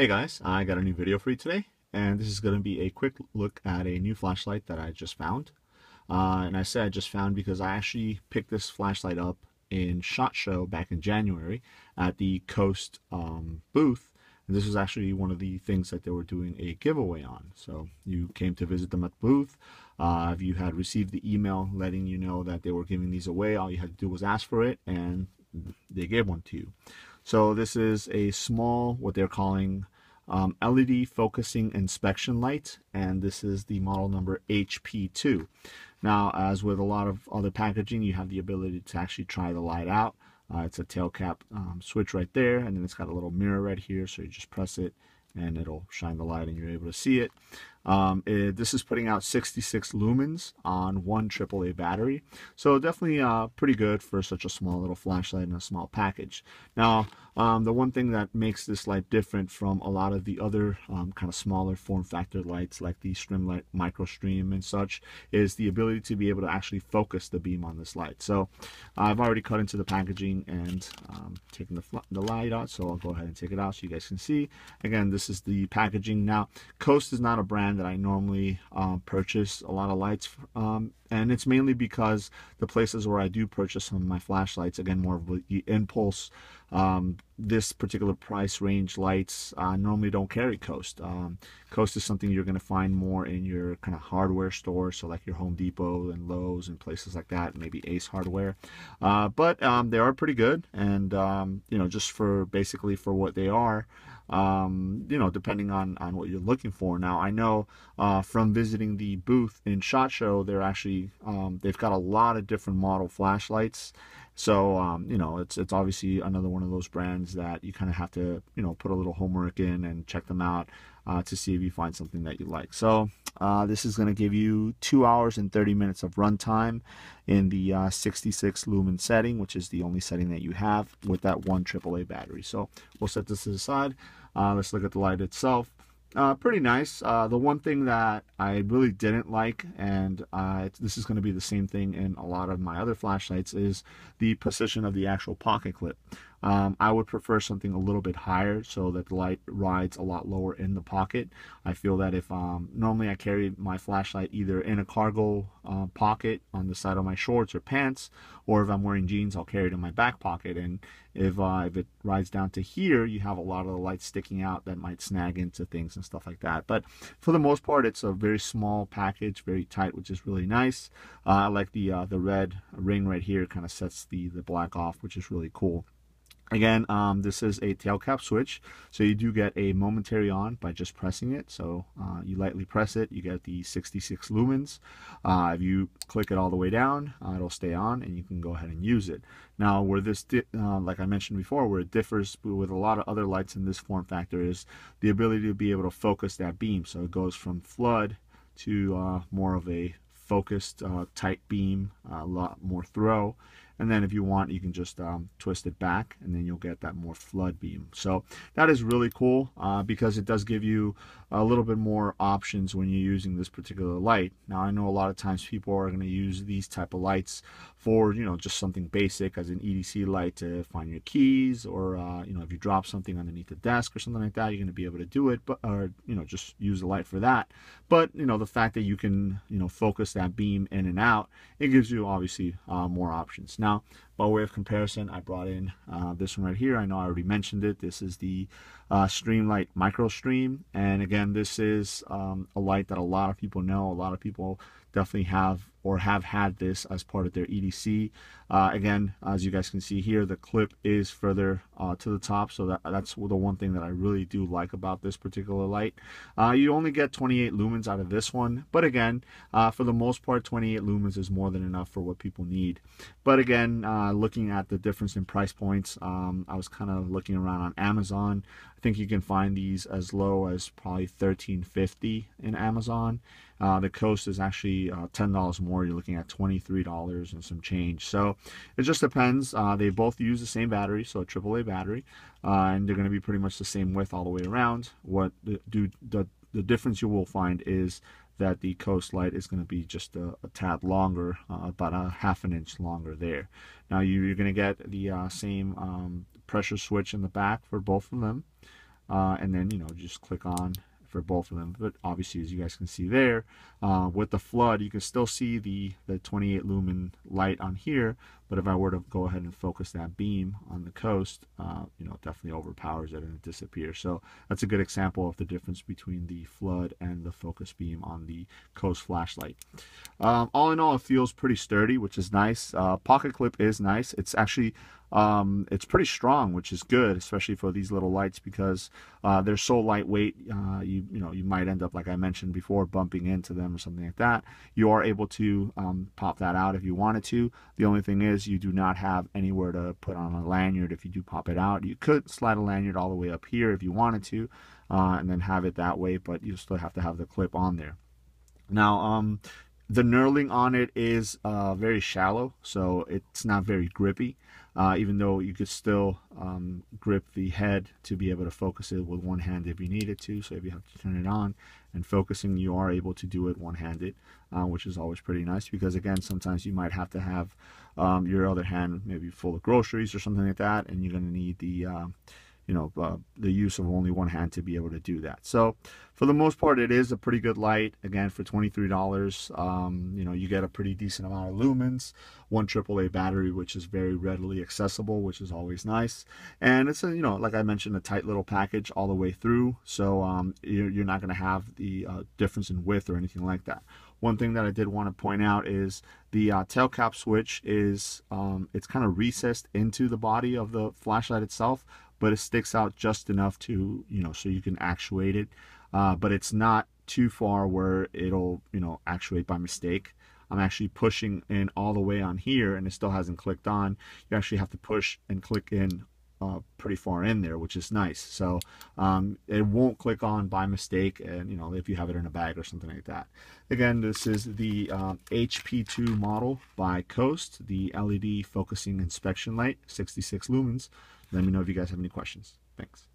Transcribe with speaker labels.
Speaker 1: Hey guys, I got a new video for you today, and this is going to be a quick look at a new flashlight that I just found. And I say I just found because I actually picked this flashlight up in SHOT Show back in January at the Coast booth. And this was actually one of the things that they were doing a giveaway on. So you came to visit them at the booth. If you had received the email letting you know that they were giving these away, all you had to do was ask for it, and they gave one to you. So this is a small, what they're calling LED focusing inspection light, and this is the model number HP2. Now, as with a lot of other packaging, you have the ability to actually try the light out. It's a tail cap switch right there, and then it's got a little mirror right here, so you just press it and it'll shine the light and you're able to see it. This is putting out 66 lumens on one AAA battery, so definitely pretty good for such a small little flashlight in a small package. Now, the one thing that makes this light different from a lot of the other kind of smaller form factor lights like the Streamlight Micro Stream and such is the ability to be able to actually focus the beam on this light. So I've already cut into the packaging and taken the light out, so I'll go ahead and take it out so you guys can see. Again, this is the packaging. Now, Coast is not a brand that I normally purchase a lot of lights, and it's mainly because the places where I do purchase some of my flashlights, again, more of the impulse, this particular price range lights normally don't carry Coast. Coast is something you're going to find more in your kind of hardware store, so like your Home Depot and Lowe's and places like that, maybe Ace Hardware. But they are pretty good, and you know, just for basically for what they are, you know, depending on what you're looking for. Now, I know from visiting the booth in SHOT Show, they're actually they've got a lot of different model flashlights. So you know, it's obviously another one of those brands that you kind of have to, you know, put a little homework in and check them out to see if you find something that you like. So this is going to give you 2 hours and 30 minutes of runtime in the 66 lumen setting, which is the only setting that you have with that one AAA battery. So we'll set this aside. Let's look at the light itself. Pretty nice. The one thing that I really didn't like, and this is going to be the same thing in a lot of my other flashlights, is the position of the actual pocket clip. I would prefer something a little bit higher so that the light rides a lot lower in the pocket. I feel that if normally I carry my flashlight either in a cargo pocket on the side of my shorts or pants, or if I'm wearing jeans, I'll carry it in my back pocket. And if it rides down to here, you have a lot of the light sticking out that might snag into things and stuff like that. But for the most part, it's a very small package, very tight, which is really nice. I like the red ring right here, kind of sets the black off, which is really cool. Again, this is a tail cap switch, so you do get a momentary on by just pressing it. So you lightly press it, you get the 66 lumens. If you click it all the way down, it'll stay on, and you can go ahead and use it. Now, where this, like I mentioned before, where it differs with a lot of other lights in this form factor is the ability to be able to focus that beam. So it goes from flood to more of a focused tight beam, a lot more throw. And then if you want, you can just twist it back, and then you'll get that more flood beam. So that is really cool because it does give you a little bit more options when you're using this particular light. Now, I know a lot of times people are going to use these type of lights for, you know, just something basic as an EDC light to find your keys, or you know, if you drop something underneath the desk or something like that, you're going to be able to do it, but or you know, just use the light for that. But you know, the fact that you can, you know, focus that beam in and out, it gives you obviously more options. Now, by way of comparison, I brought in this one right here. I know I already mentioned it. This is the Streamlight Micro Stream, and again, this is a light that a lot of people know. A lot of people definitely have or have had this as part of their EDC. Again, as you guys can see here, the clip is further to the top, so that's the one thing that I really do like about this particular light. You only get 28 lumens out of this one, but again, for the most part, 28 lumens is more than enough for what people need. But again, looking at the difference in price points, I was kind of looking around on Amazon. I think you can find these as low as probably $13.50 in Amazon. The Coast is actually $10 more. You're looking at $23 and some change. So it just depends. They both use the same battery, so a AAA battery, and they're going to be pretty much the same width all the way around. What the difference you will find is that the Coast light is going to be just a tad longer, about a ½ an inch longer there. Now you're going to get the same pressure switch in the back for both of them. and then, you know, just click on for both of them. But obviously, as you guys can see there, with the flood, you can still see the 28 lumen light on here. But if I were to go ahead and focus that beam on the coast, you know, it definitely overpowers it and it disappears. So that's a good example of the difference between the flood and the focus beam on the coast flashlight. All in all, it feels pretty sturdy, which is nice. Pocket clip is nice. It's actually it's pretty strong, which is good, especially for these little lights, because they're so lightweight. You know, you might end up, like I mentioned before, bumping into them or something like that. You are able to pop that out if you wanted to. The only thing is you do not have anywhere to put on a lanyard if you do pop it out. You could slide a lanyard all the way up here if you wanted to, and then have it that way, but you still have to have the clip on there. Now, the knurling on it is very shallow, so it's not very grippy, even though you could still grip the head to be able to focus it with one hand if you needed to. So if you have to turn it on and focusing, you are able to do it one-handed, which is always pretty nice, because again, sometimes you might have to have your other hand maybe full of groceries or something like that, and you're going to need the you know, the use of only one hand to be able to do that. So for the most part, it is a pretty good light. Again, for $23, you know, you get a pretty decent amount of lumens, one AAA battery, which is very readily accessible, which is always nice. And it's a, you know, like I mentioned, a tight little package all the way through. So you're not going to have the difference in width or anything like that. One thing that I did want to point out is the tail cap switch is, it's kind of recessed into the body of the flashlight itself, but it sticks out just enough to, you know, so you can actuate it. But it's not too far where it'll, you know, actuate by mistake. I'm actually pushing in all the way on here and it still hasn't clicked on. You actually have to push and click in pretty far in there, which is nice. So it won't click on by mistake, and you know, if you have it in a bag or something like that. Again, this is the HP2 model by Coast, the LED focusing inspection light, 66 lumens. Let me know if you guys have any questions. Thanks.